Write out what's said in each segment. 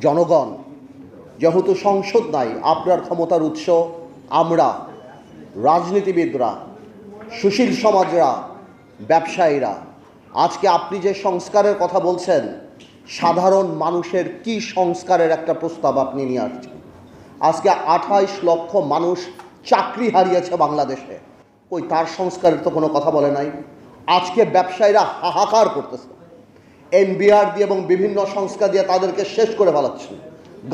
জনগণ, যেহেতু সংসদ নাই, আপনার ক্ষমতার উৎস আমরা, রাজনীতিবিদরা, সুশীল সমাজরা, ব্যবসায়ীরা। আজকে আপনি যে সংস্কারের কথা বলছেন, সাধারণ মানুষের কি সংস্কারের একটা প্রস্তাব আপনি নিয়ে আসছেন? আজকে 28 লক্ষ মানুষ চাকরি হারিয়েছে বাংলাদেশে, ওই তার সংস্কারের তো কোনো কথা বলে নাই। আজকে ব্যবসায়ীরা হাহাকার করতেছে, এনবিআর দিয়ে এবং বিভিন্ন সংস্থা দিয়ে তাদেরকে শেষ করে ফেলাচ্ছে,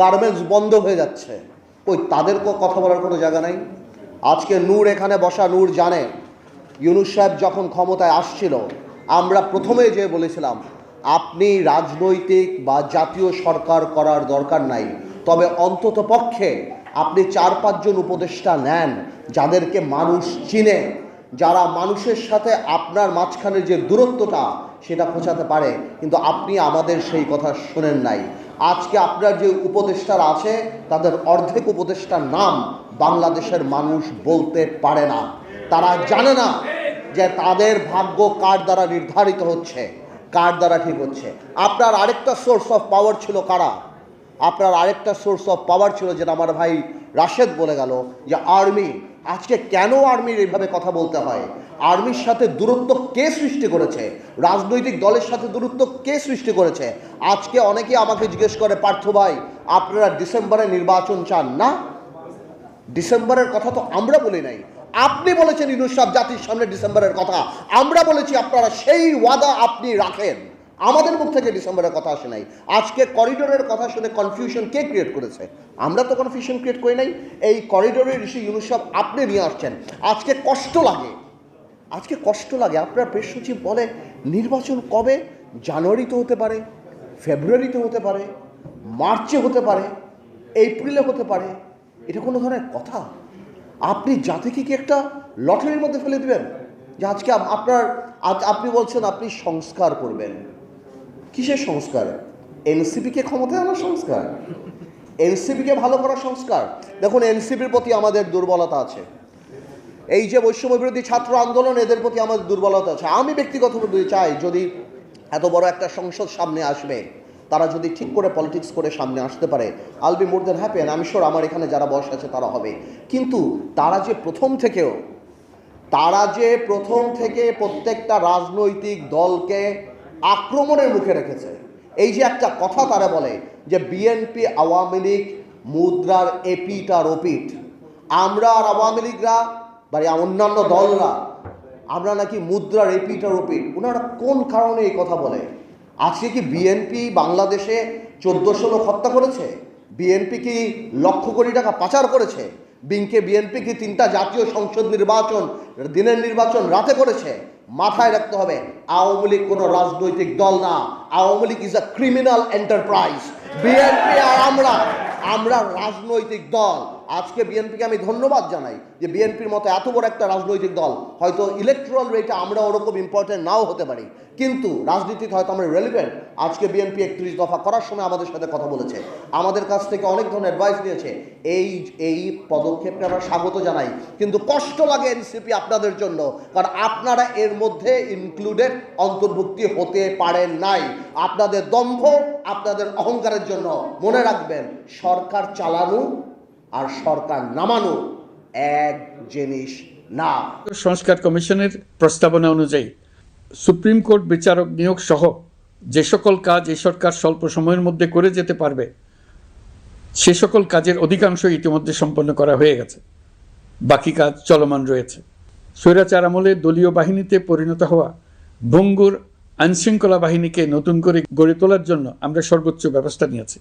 গার্মেন্টস বন্ধ হয়ে যাচ্ছে, ওই তাদেরকেও কথা বলার কোনো জায়গা নাই। আজকে নূর এখানে বসা, নূর জানে ইউনূস সাহেব যখন ক্ষমতায় আসছিল, আমরা প্রথমেই যে বলেছিলাম আপনি রাজনৈতিক বা জাতীয় সরকার করার দরকার নাই, তবে অন্তত পক্ষে আপনি 4-5 জন উপদেষ্টা নেন যাদেরকে মানুষ চিনে, যারা মানুষের সাথে আপনার মাঝখানের যে দূরত্বটা সেটা খোঁচাতে পারে। কিন্তু আপনি আমাদের সেই কথা শোনেন নাই। আজকে আপনার যে উপদেষ্টারা আছে তাদের অর্ধেক উপদেষ্টার নাম বাংলাদেশের মানুষ বলতে পারে না। তারা জানে না যে তাদের ভাগ্য কার দ্বারা নির্ধারিত হচ্ছে, কার দ্বারা ঠিক হচ্ছে। আপনার আরেকটা সোর্স অফ পাওয়ার ছিল কারা? আপনার আরেকটা সোর্স অফ পাওয়ার ছিল, যেটা আমার ভাই রাশেদ বলে গেল, যে আর্মি। আজকে কেন আর্মির এইভাবে কথা বলতে হয়? আর্মির সাথে দূরত্ব কে সৃষ্টি করেছে? রাজনৈতিক দলের সাথে দূরত্ব কে সৃষ্টি করেছে? আজকে অনেকেই আমাকে জিজ্ঞেস করে, পার্থ ভাই আপনারা ডিসেম্বরে নির্বাচন চান না? ডিসেম্বরের কথা তো আমরা বলি নাই, আপনি বলেছেন ইউনূস সাহেব জাতির সামনে ডিসেম্বরের কথা। আমরা বলেছি আপনারা সেই ওয়াদা আপনি রাখেন, আমাদের মুখ থেকে ডিসেম্বরের কথা আসে নাই। আজকে করিডোরের কথা শুনে কনফিউশন কে ক্রিয়েট করেছে? আমরা তো কনফিউশন ক্রিয়েট করি নাই। এই করিডোরের ইস্যু ইউনূস সাহেব আপনি নিয়ে আসছেন। আজকে কষ্ট লাগে, আজকে কষ্ট লাগে। আপনার প্রেস সচিব বলে নির্বাচন কবে? জানুয়ারিতে হতে পারে, ফেব্রুয়ারিতে হতে পারে, মার্চে হতে পারে, এপ্রিলে হতে পারে। এটা কোনো ধরনের কথা? আপনি জাতিকে কি একটা লটারির মধ্যে ফেলে দেবেন যে আজকে আপনি বলছেন আপনি সংস্কার করবেন? কিসের সংস্কার? এনসিপিকে ক্ষমতায় আনার সংস্কার, এনসিপিকে ভালো করার সংস্কার? দেখুন, এনসিপির প্রতি আমাদের দুর্বলতা আছে। এই যে বৈষম্য বিরোধী ছাত্র আন্দোলন, এদের প্রতি আমাদের দুর্বলতা আছে। আমি ব্যক্তিগতভাবে চাই, যদি এত বড় একটা সংসদ সামনে আসবে, তারা যদি ঠিক করে পলিটিক্স করে সামনে আসতে পারে, I'll be more than happy. And আমি শিওর আমার এখানে যারা বয়স আছে তারা হবে। কিন্তু তারা যে প্রথম থেকে প্রত্যেকটা রাজনৈতিক দলকে আক্রমণের মুখে রেখেছে। এই যে একটা কথা তারা বলে যে বিএনপি আওয়ামী লীগ মুদ্রার এপিট আর ওপিট, আমরা আর আওয়ামী লীগরা বা অন্যান্য দলরা আমরা নাকি মুদ্রার এপিট আর ওপিট। ওনারা কোন কারণে এই কথা বলে? আজকে কি বিএনপি বাংলাদেশে 1400 লোক হত্যা করেছে? বিএনপি কি লক্ষ কোটি টাকা পাচার করেছে? বিএনপি কি 3টা জাতীয় সংসদ নির্বাচন, দিনের নির্বাচন রাতে করেছে? মাথায় রাখতে হবে, আওয়ামী লীগ কোনো রাজনৈতিক দল না। Awami League is a criminal enterprise. BNP আর আমরা রাজনৈতিক দল। আজকে বিএনপিকে আমি ধন্যবাদ জানাই যে বিএনপির মতো এত বড় একটা রাজনৈতিক দল, হয়তো ইলেকট্রাল রেটে আমরা ওরকম ইম্পর্টেন্ট নাও হতে পারি, কিন্তু রাজনীতিতে হয়তো আমরা রেলিভেন্ট। আজকে বিএনপি 31 দফা করার সময় আমাদের সাথে কথা বলেছে, আমাদের কাছ থেকে অনেক ধরনের অ্যাডভাইস নিয়েছে। এই পদক্ষেপকে আমরা স্বাগত জানাই। কিন্তু কষ্ট লাগে এনসিপি আপনাদের জন্য, কারণ আপনারা এর মধ্যে ইনক্লুডেড, অন্তর্ভুক্তি হতে পারেন নাই। আপনাদের দম্ভ, আপনাদের অহংকারের জন্য। মনে রাখবেন, সরকার চালানো আর সরকার নামানো এক জিনিস না। সংস্কার কমিশনের প্রস্তাবনা অনুযায়ী সুপ্রিম কোর্ট বিচারক নিয়োগ সহ যে সকল কাজ এই সরকার স্বল্প সময়ের মধ্যে করে যেতে পারবে, সে সকল কাজের অধিকাংশ ইতিমধ্যে সম্পন্ন করা হয়ে গেছে, বাকি কাজ চলমান রয়েছে। স্বৈরাচার আমলে দলীয় বাহিনীতে পরিণত হওয়া ভঙ্গুর আইনশৃঙ্খলা বাহিনীকে নতুন করে গড়ে তোলার জন্য আমরা সর্বোচ্চ ব্যবস্থা নিয়েছি।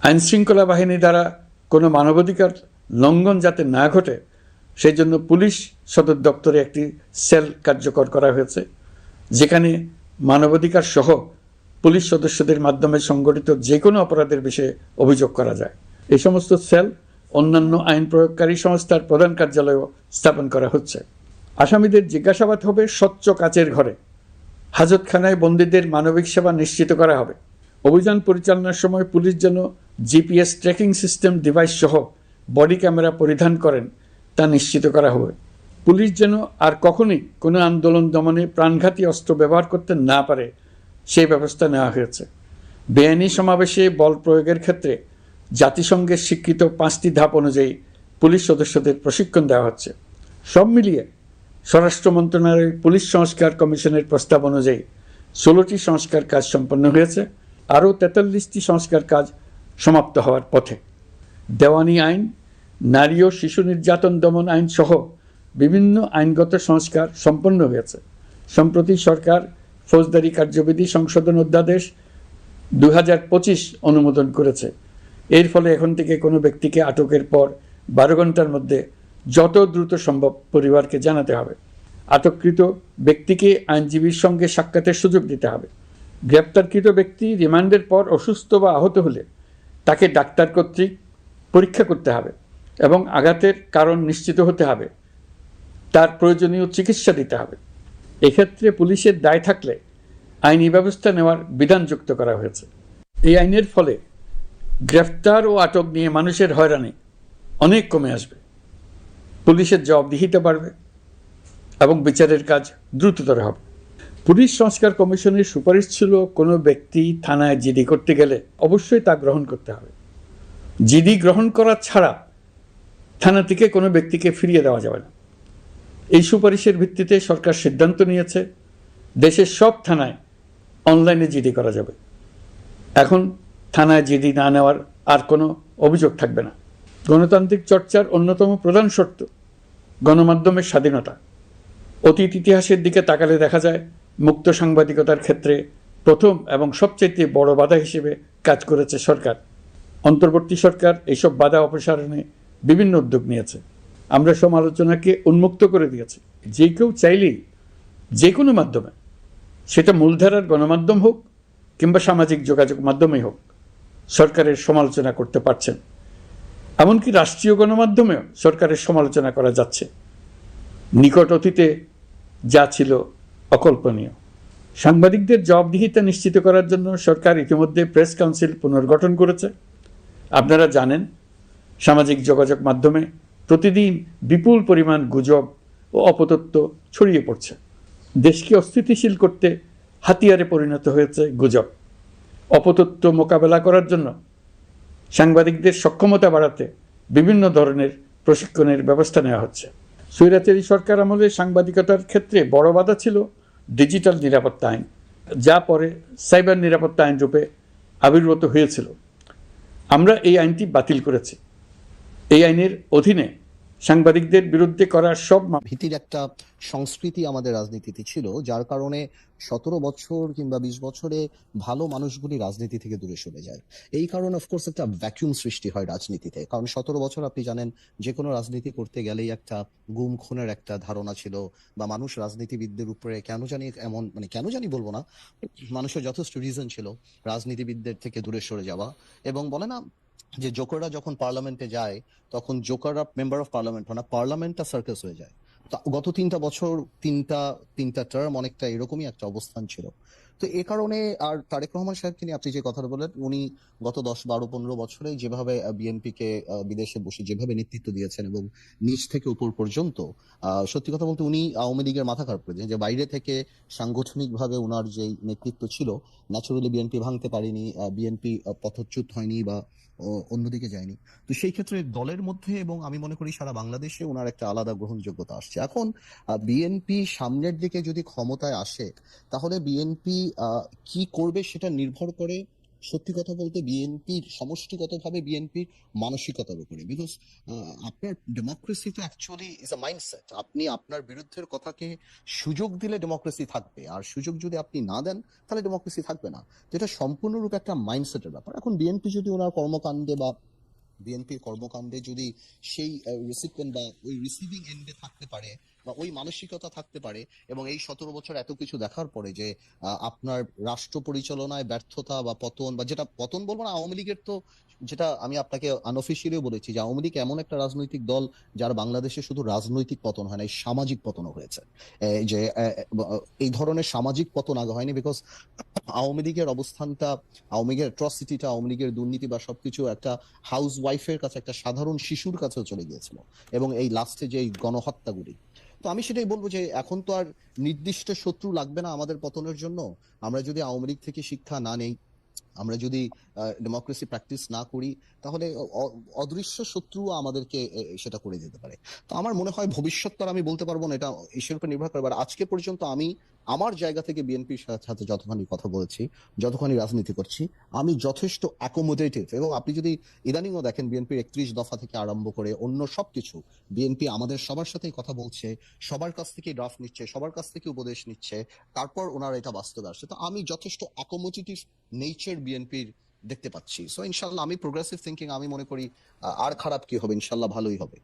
আইনশৃঙ্খলা বাহিনী দ্বারা কোনো মানবাধিকার লঙ্ঘন যাতে না ঘটে, সেই জন্য পুলিশ সদর দপ্তরে একটি সেল কার্যকর করা হয়েছে, যেখানে মানবাধিকার সহ পুলিশ সদস্যদের মাধ্যমে সংগঠিত যে কোনো অপরাধের বিষয়ে অভিযোগ করা যায়। এই সমস্ত সেল অন্যান্য আইন প্রয়োগকারী সংস্থার প্রধান কার্যালয়ও স্থাপন করা হচ্ছে। আসামিদের জিজ্ঞাসাবাদ হবে স্বচ্ছ কাচের ঘরে। হাজতখানায় বন্দীদের মানবিক সেবা নিশ্চিত করা হবে। অভিযান পরিচালনার সময় পুলিশ যেন জিপিএস ট্র্যাকিং সিস্টেম ডিভাইস সহ বডি ক্যামেরা পরিধান করেন তা নিশ্চিত করা হবে। পুলিশ যেন আর কখনোই কোনো আন্দোলন দমনে প্রাণঘাতী অস্ত্র ব্যবহার করতে না পারে সেই ব্যবস্থা নেওয়া হয়েছে। বেআইনি সমাবেশে বল প্রয়োগের ক্ষেত্রে জাতিসংঘের স্বীকৃত 5টি ধাপ অনুযায়ী পুলিশ সদস্যদের প্রশিক্ষণ দেওয়া হচ্ছে। সব মিলিয়ে স্বরাষ্ট্র মন্ত্রণালয়ের পুলিশ সংস্কার কমিশনের প্রস্তাব অনুযায়ী 16টি সংস্কার কাজ সম্পন্ন হয়েছে, আরও 43টি সংস্কার কাজ সমাপ্ত হওয়ার পথে। দেওয়ানি আইন, নারী ও শিশু নির্যাতন দমন আইন সহ বিভিন্ন আইনগত সংস্কার সম্পন্ন হয়েছে। সম্প্রতি সরকার ফৌজদারি কার্যবিধি সংশোধন অধ্যাদেশ 2025 অনুমোদন করেছে। এর ফলে এখন থেকে কোনো ব্যক্তিকে আটকের পর 12 ঘন্টার মধ্যে যত দ্রুত সম্ভব পরিবারকে জানাতে হবে। আটককৃত ব্যক্তিকে আইনজীবীর সঙ্গে সাক্ষাতের সুযোগ দিতে হবে। গ্রেপ্তারকৃত ব্যক্তি রিমান্ডের পর অসুস্থ বা আহত হলে তাকে ডাক্তার কর্তৃক পরীক্ষা করতে হবে এবং আঘাতের কারণ নিশ্চিত হতে হবে। তার প্রয়োজনীয় চিকিৎসা দিতে হবে। এক্ষেত্রে পুলিশের দায় থাকলে আইনি ব্যবস্থা নেওয়ার বিধান যুক্ত করা হয়েছে। এই আইনের ফলে গ্রেফতার ও আটক নিয়ে মানুষের হয়রানি অনেক কমে আসবে, পুলিশের জবাবদিহিতা বাড়বে এবং বিচারের কাজ দ্রুততর হবে। পুলিশ সংস্কার কমিশনের সুপারিশ ছিল কোনো ব্যক্তি থানায় জিডি করতে গেলে অবশ্যই তা গ্রহণ করতে হবে। জিডি গ্রহণ করা ছাড়া থানা থেকে কোনো ব্যক্তিকে ফিরিয়ে দেওয়া যাবে না। এই সুপারিশের ভিত্তিতে সরকার সিদ্ধান্ত নিয়েছে দেশের সব থানায় অনলাইনে জিডি করা যাবে। এখন থানায় জিডি না নেওয়ার আর কোনো অভিযোগ থাকবে না। গণতান্ত্রিক চর্চার অন্যতম প্রধান শর্ত গণমাধ্যমের স্বাধীনতা। অতীত ইতিহাসের দিকে তাকালে দেখা যায় মুক্ত সাংবাদিকতার ক্ষেত্রে প্রথম এবং সবচেয়ে বড় বাধা হিসেবে কাজ করেছে সরকার। অন্তর্বর্তী সরকার এইসব বাধা অপসারণে বিভিন্ন উদ্যোগ নিয়েছে। আমরা সমালোচনাকে উন্মুক্ত করে দিয়েছি। যে কেউ চাইলেই যে কোনো মাধ্যমে, সেটা মূলধারার গণমাধ্যম হোক কিংবা সামাজিক যোগাযোগ মাধ্যমেই হোক, সরকারের সমালোচনা করতে পারছেন। এমনকি রাষ্ট্রীয় গণমাধ্যমেও সরকারের সমালোচনা করা যাচ্ছে। নিকট অতীতে যা ছিল অকল্পনীয়। সাংবাদিকদের জবাবদিহিতা নিশ্চিত করার জন্য সরকার ইতিমধ্যে প্রেস কাউন্সিল পুনর্গঠন করেছে। আপনারা জানেন, সামাজিক যোগাযোগ মাধ্যমে প্রতিদিন বিপুল পরিমাণ গুজব ও অপতথ্য ছড়িয়ে পড়ছে। দেশকে অস্থিতিশীল করতে হাতিয়ারে পরিণত হয়েছে গুজব। অপতথ্য মোকাবেলা করার জন্য সাংবাদিকদের সক্ষমতা বাড়াতে বিভিন্ন ধরনের প্রশিক্ষণের ব্যবস্থা নেওয়া হচ্ছে। স্বৈরাচারী সরকার আমলে সাংবাদিকতার ক্ষেত্রে বড় বাধা ছিল ডিজিটাল নিরাপত্তা আইন, যা পরে সাইবার নিরাপত্তা আইন রূপে আবির্ভূত হয়েছিল। আমরা এই আইনটি বাতিল করেছি। এই আইনের অধীনে সাংবাদিকদের বিরুদ্ধে করা সব ভীতির একটা সংস্কৃতি আমাদের রাজনীতিতে ছিল, যার কারণে 17 বছর কিংবা 20 বছরে ভালো মানুষগুলি রাজনীতি থেকে দূরে সরে যায়। এই কারণে অফকোর্স একটা ভ্যাকুয়াম সৃষ্টি হয় রাজনীতিতে। কারণ 17 বছর আপনি জানেন, যে কোনো রাজনীতি করতে গেলেই একটা গুম খুনের একটা ধারণা ছিল, বা মানুষ রাজনীতিবিদদের উপরে কেন জানি এমন, মানে কেন জানি বলবো না, মানুষের যথেষ্ট রিজন ছিল রাজনীতিবিদদের থেকে দূরে সরে যাওয়া। এবং বলে না যে জোকাররা যখন পার্লামেন্টে যায়, তখন জোকাররা মেম্বার অফ পার্লামেন্ট হয় না, পার্লামেন্টটা সার্কাস হয়ে যায়। তো গত 3টা বছর, তিনটা টার্ম অনেকটা এরকমই একটা অবস্থান ছিল। তো এ কারণে, আর তারেক রহমান সাহেবকে নিয়ে আপনি যে কথাটা বললেন, উনি গত 10, 12, 15 বছরে যেভাবে বিএনপিকে বিদেশে বসে যেভাবে নেতৃত্ব দিয়েছেন এবং নিচ থেকে উপর পর্যন্ত, সত্যি কথা বলতে উনি আওয়ামী লীগের মাথা খারাপ করে দিয়েছেন। যে বাইরে থেকে সাংগঠনিকভাবে উনার যে নেতৃত্ব ছিল, ন্যাচুরালি বিএনপি ভাঙতে পারেনি, বিএনপি পথচ্যুত হয়নি বা অন্যদিকে যায়নি। তো সেই ক্ষেত্রে দলের মধ্যে, এবং আমি মনে করি সারা বাংলাদেশে ওনার একটা আলাদা গ্রহণযোগ্যতা আসছে। এখন বিএনপি সামনের দিকে যদি ক্ষমতায় আসে, তাহলে বিএনপি কি করবে সেটা নির্ভর করে সত্যি কথা বলতে বিএনপির সমষ্টিগতভাবে বিএনপির মানসিকতার উপরে। বিকজ আপনার ডেমোক্রেসি তো অ্যাকচুয়ালি ইজ আ মাইন্ডসেট। আপনি আপনার বিরুদ্ধের কথাকে সুযোগ দিলে ডেমোক্রেসি থাকবে, আর সুযোগ যদি আপনি না দেন তাহলে ডেমোক্রেসি থাকবে না। যেটা সম্পূর্ণরূপে একটা মাইন্ডসেটের ব্যাপার। এখন বিএনপি যদি ওনার কর্মকাণ্ডে বা বিএনপির কর্মকাণ্ডে যদি সেই রিসিপিয়েন্ট বা ওই রিসিভিং এন্ডে থাকতে পারে, বা ওই মানসিকতা থাকতে পারে, এবং এই 17 বছর এত কিছু দেখার পরে যে আপনার রাষ্ট্র পরিচালনায় ব্যর্থতা বা পতন, বা যেটা পতন বলবো না, আওয়ামী লীগের তো, যেটা আমি আপনাকে আনঅফিসিয়ালিও বলেছি, যে আওয়ামী লীগ এমন একটা রাজনৈতিক দল যার বাংলাদেশে শুধু রাজনৈতিক পতন হয় না, এই সামাজিক পতনও হয়েছে। যে এই ধরনের সামাজিক পতন আগে হয়নি, বিকজ আওয়ামী লীগের অবস্থানটা, আওয়ামী লীগের অ্যাট্রসিটিটা, আওয়ামী লীগের দুর্নীতি বা সবকিছু একটা হাউস ওয়াইফের কাছে, একটা সাধারণ শিশুর কাছেও চলে গিয়েছিল। এবং এই লাস্টে যে গণহত্যাগুলি, তো আমি সেটাই বলবো যে এখন তো আর নির্দিষ্ট শত্রু লাগবে না আমাদের পতনের জন্য। আমরা যদি আওয়ামী লীগ থেকে শিক্ষা না নেই, আমরা যদি ডেমোক্রেসি প্র্যাকটিস না করি তাহলে অদৃশ্য শত্রু আমাদেরকে সেটা করে দিতে পারে। তো আমার মনে হয় ভবিষ্যৎ তো আর আমি বলতে পারবো না, এটা ঈশ্বরের উপর নির্ভর করে। আর আজকে পর্যন্ত আমি আমার জায়গা থেকে বিএনপির সাথে যতখানি কথা বলেছি, যতখানি রাজনীতি করছি, আমি যথেষ্ট অ্যাকোমোডেটিভ। এবং আপনি যদি ইদানিংও দেখেন বিএনপির 31 দফা থেকে আরম্ভ করে অন্য সবকিছু, বিএনপি আমাদের সবার সাথেই কথা বলছে, সবার কাছ থেকে ড্রাফট নিচ্ছে, সবার কাছ থেকে উপদেশ নিচ্ছে, তারপর ওনারা এটা বাস্তবে আসছে। তো আমি যথেষ্ট অ্যাকোমোডেটিভ নেচার বিএনপির দেখতে পাচ্ছি। সো ইনশাল্লাহ আমি প্রোগ্রেসিভ থিঙ্কিং, আমি মনে করি আর খারাপ কি হবে, ইনশাল্লাহ ভালোই হবে।